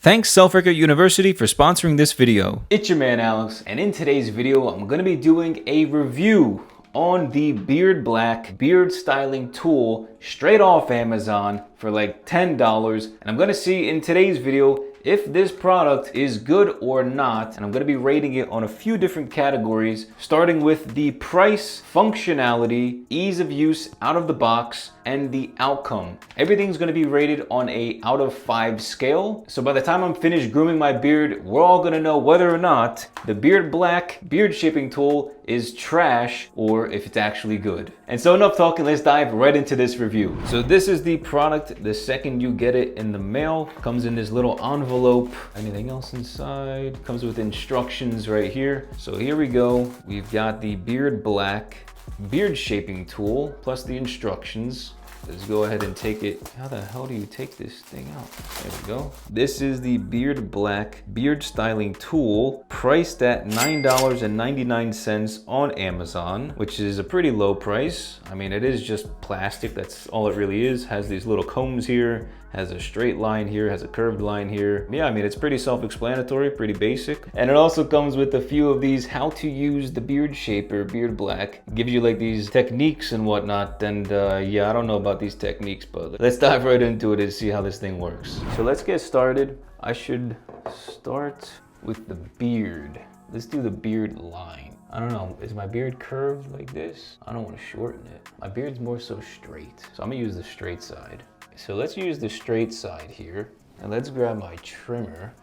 Thanks Self-Record University for sponsoring this video. It's your man Alex, and in today's video I'm going to be doing a review on the Beard Black beard styling tool straight off Amazon for like $10, and I'm going to see in today's video if this product is good or not, and I'm going to be rating it on a few different categories, starting with the price, functionality, ease of use out of the box, and the outcome. Everything's going to be rated on a out of 5 scale, so by the time I'm finished grooming my beard, we're all going to know whether or not the Beard Black beard shaping tool is trash or if it's actually good. And so enough talking, let's dive right into this review. So this is the product the second you get it in the mail. Comes in this little envelope. Anything else inside? Comes with instructions right here. So here we go. We've got the Beard Black beard shaping tool plus the instructions. Let's go ahead and take it. How the hell do you take this thing out? There we go. This is the Beard Black beard styling tool, priced at $9.99 on Amazon, which is a pretty low price. I mean, it is just plastic. That's all it really is. Has these little combs here, has a straight line here, has a curved line here. Yeah, I mean, it's pretty self-explanatory, pretty basic. And it also comes with a few of these how to use the beard shaper, Beard Black. It gives you like these techniques and whatnot. And yeah, I don't know about these techniques, but let's dive right into it and see how this thing works. So let's get started. I should start with the beard. Let's do the beard line. I don't know, is my beard curved like this? I don't want to shorten it. My beard's more so straight, so I'm gonna use the straight side. So let's use the straight side here, and let's grab my trimmer.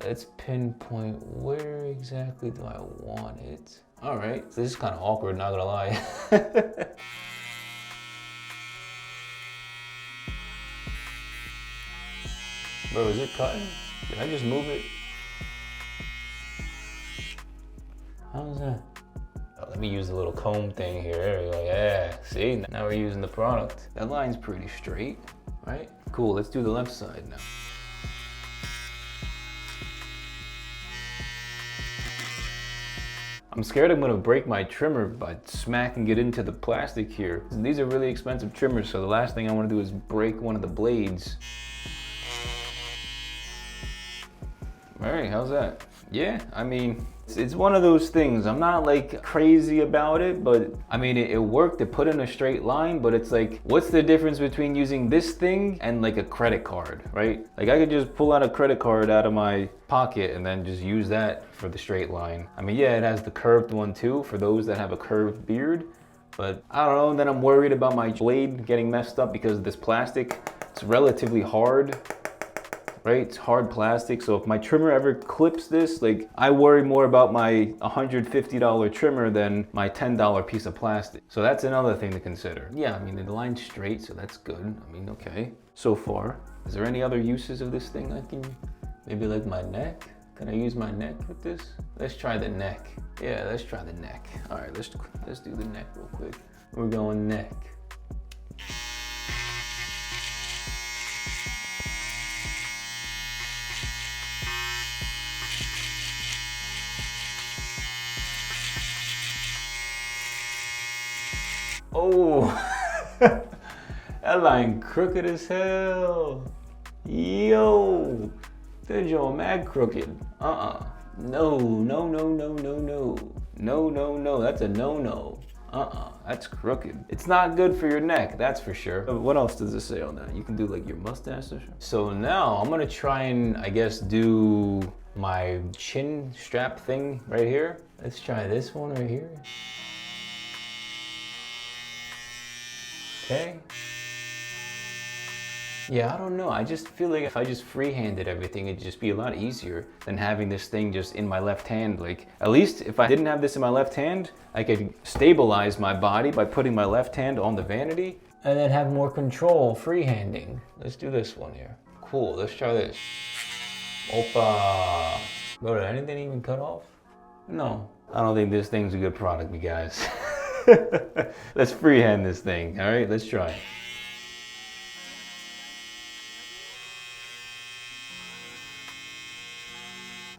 Let's pinpoint where exactly do I want it. All right, so this is kind of awkward, not gonna lie. Bro, is it cutting? Did I just move it? How's that? Oh, let me use the little comb thing here. There we go. Yeah. See? Now we're using the product. That line's pretty straight, right? Cool. Let's do the left side now. I'm scared I'm gonna break my trimmer by smacking it into the plastic here. And these are really expensive trimmers, so the last thing I want to do is break one of the blades. All right, how's that? Yeah, I mean, it's one of those things. I'm not like crazy about it, but I mean, it worked. It put in a straight line, but it's like, what's the difference between using this thing and like a credit card, right? Like I could just pull out a credit card out of my pocket and then just use that for the straight line. I mean, yeah, it has the curved one too for those that have a curved beard, but I don't know. Then I'm worried about my blade getting messed up because this plastic, it's relatively hard. Right? It's hard plastic, so if my trimmer ever clips this, like I worry more about my $150 trimmer than my $10 piece of plastic. So that's another thing to consider. Yeah, I mean, the line's straight, so that's good. I mean, okay, so far. Is there any other uses of this thing I can, maybe like my neck? Can I use my neck with this? Let's try the neck. Yeah, let's try the neck. All right, let's do the neck real quick. We're going neck. Oh, that line crooked as hell. Yo, that joint mad crooked. No, that's a no. That's crooked. It's not good for your neck, that's for sure. What else does it say on that? You can do like your mustache or something. So now I'm gonna try and I guess do my chin strap thing right here. Let's try this one right here. Okay. Yeah, I don't know. I just feel like if I just freehanded everything, it'd just be a lot easier than having this thing just in my left hand. Like, at least if I didn't have this in my left hand, I could stabilize my body by putting my left hand on the vanity and then have more control freehanding. Let's do this one here. Cool, let's try this. Opa. Bro, did anything even cut off? No. I don't think this thing's a good product, you guys. Let's freehand this thing, all right? Let's try it.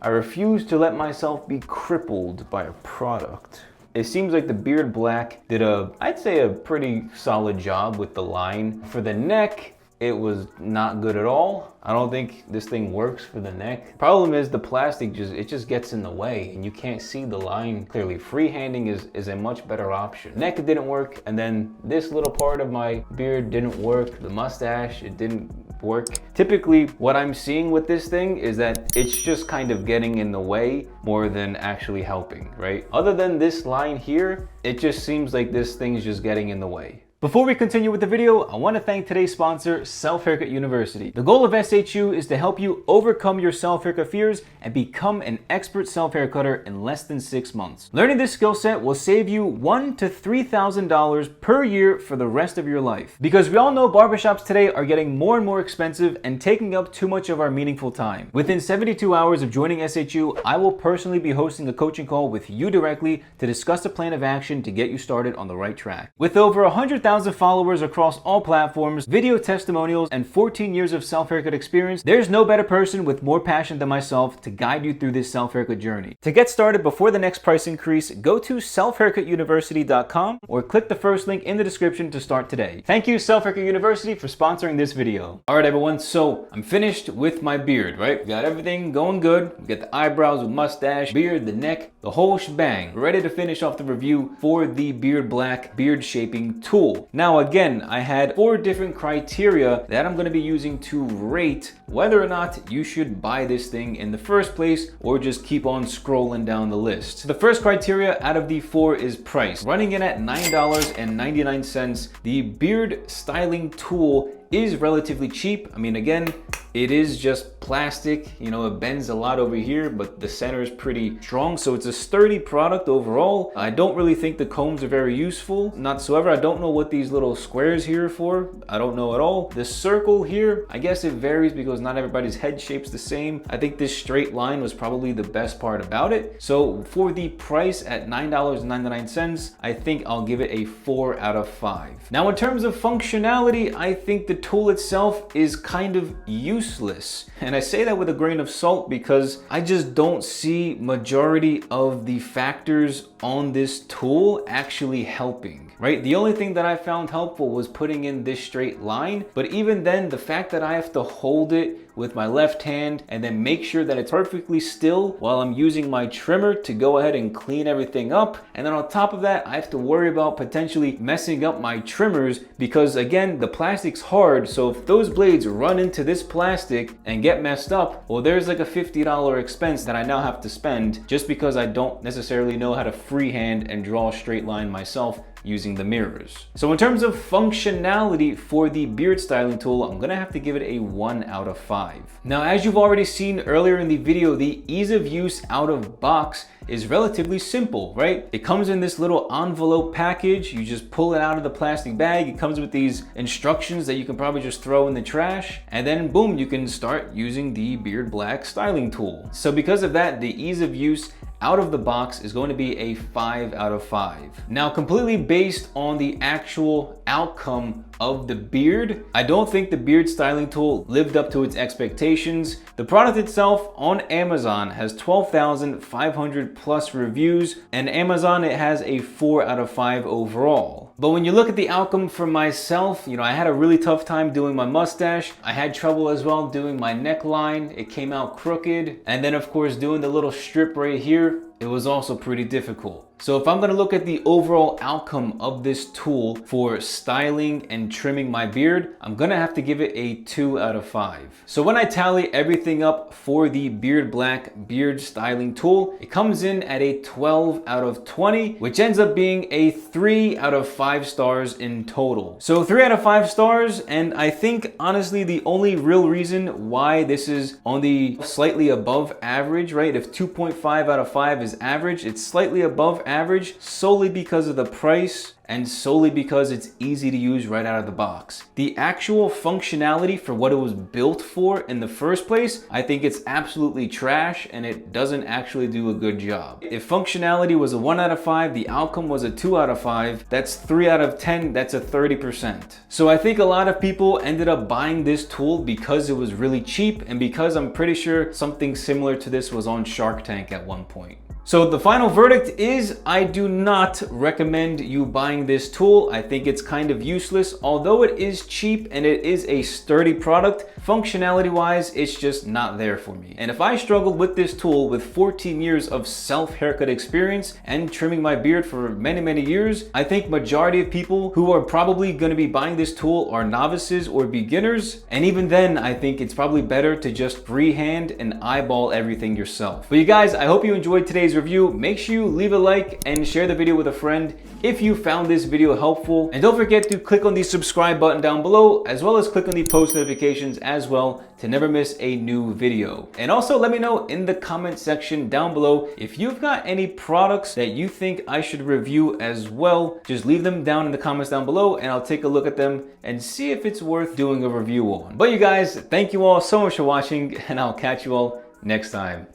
I refuse to let myself be crippled by a product. It seems like the Beard Black did I'd say a pretty solid job with the line. For the neck, it was not good at all. I don't think this thing works for the neck. Problem is the plastic just gets in the way and you can't see the line clearly. Freehanding is a much better option. Neck didn't work, and then this little part of my beard didn't work. The mustache, it didn't work. Typically what I'm seeing with this thing is that it's just kind of getting in the way more than actually helping, right? Other than this line here, it just seems like this thing is just getting in the way. Before we continue with the video, I want to thank today's sponsor, Self Haircut University. The goal of SHU is to help you overcome your self-haircut fears and become an expert self-haircutter in less than 6 months. Learning this skill set will save you $1,000 to $3,000 per year for the rest of your life. Because we all know barbershops today are getting more and more expensive and taking up too much of our meaningful time. Within 72 hours of joining SHU, I will personally be hosting a coaching call with you directly to discuss a plan of action to get you started on the right track. With over 100,000 followers across all platforms, video testimonials, and 14 years of self-haircut experience, there's no better person with more passion than myself to guide you through this self-haircut journey. To get started before the next price increase, go to selfhaircutuniversity.com or click the first link in the description to start today. Thank you, Self Haircut University, for sponsoring this video. All right, everyone, so I'm finished with my beard, right? We got everything going good. We got the eyebrows with mustache, beard, the neck, the whole shebang. We're ready to finish off the review for the Beard Black beard shaping tool. Now again, I had 4 different criteria that I'm going to be using to rate whether or not you should buy this thing in the first place or just keep on scrolling down the list. So the first criteria out of the 4 is price. Running in at $9.99, the beard styling tool is relatively cheap. I mean, again, it is just plastic, you know, it bends a lot over here, but the center is pretty strong, so it's a sturdy product overall. I don't really think the combs are very useful whatsoever. I don't know what these little squares here are for. I don't know at all. The circle here, I guess it varies because not everybody's head shape's the same. I think this straight line was probably the best part about it. So for the price at $9.99, I think I'll give it a 4 out of 5. Now in terms of functionality, I think the tool itself is kind of useless. And I say that with a grain of salt because I just don't see majority of the factors on this tool actually helping, right? The only thing that I found helpful was putting in this straight line, but even then, the fact that I have to hold it with my left hand and then make sure that it's perfectly still while I'm using my trimmer to go ahead and clean everything up. And then on top of that, I have to worry about potentially messing up my trimmers because again, the plastic's hard. So if those blades run into this plastic and get messed up, well, there's like a $50 expense that I now have to spend just because I don't necessarily know how to freehand and draw a straight line myself using the mirrors. So in terms of functionality for the beard styling tool, I'm gonna have to give it a 1 out of 5. Now, as you've already seen earlier in the video, the ease of use out of box is relatively simple, right? It comes in this little envelope package. You just pull it out of the plastic bag. It comes with these instructions that you can probably just throw in the trash, and then boom, you can start using the Beard Black styling tool. So because of that, the ease of use out of the box is going to be a 5 out of 5. Now, completely based on the actual outcome of the beard, I don't think the beard styling tool lived up to its expectations. The product itself on Amazon has 12,500 plus reviews, and Amazon, it has a 4 out of 5 overall. But when you look at the outcome for myself, you know, I had a really tough time doing my mustache. I had trouble as well doing my neckline. It came out crooked. And then of course, doing the little strip right here, it was also pretty difficult. So if I'm gonna look at the overall outcome of this tool for styling and trimming my beard, I'm gonna have to give it a 2 out of 5. So when I tally everything up for the Beard Black beard styling tool, it comes in at a 12 out of 20, which ends up being a 3 out of 5 stars in total. So 3 out of 5 stars, and I think honestly the only real reason why this is on the slightly above average, right? If 2.5 out of 5 is average, it's slightly above average solely because of the price and solely because it's easy to use right out of the box. The actual functionality for what it was built for in the first place, I think it's absolutely trash and it doesn't actually do a good job. If functionality was a 1 out of 5, the outcome was a 2 out of 5, that's 3 out of 10, that's a 30%. So I think a lot of people ended up buying this tool because it was really cheap and because I'm pretty sure something similar to this was on Shark Tank at one point. So the final verdict is I do not recommend you buying this tool. I think it's kind of useless. Although it is cheap and it is a sturdy product, functionality wise, it's just not there for me. And if I struggled with this tool with 14 years of self haircut experience and trimming my beard for many years, I think majority of people who are probably going to be buying this tool are novices or beginners. And even then, I think it's probably better to just freehand and eyeball everything yourself. But you guys, I hope you enjoyed today's review. Make sure you leave a like and share the video with a friend if you found this video helpful. And don't forget to click on the subscribe button down below, as well as click on the post notifications as well to never miss a new video. And also let me know in the comment section down below if you've got any products that you think I should review as well. Just leave them down in the comments down below and I'll take a look at them and see if it's worth doing a review on. But you guys, thank you all so much for watching and I'll catch you all next time.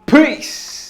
Peace!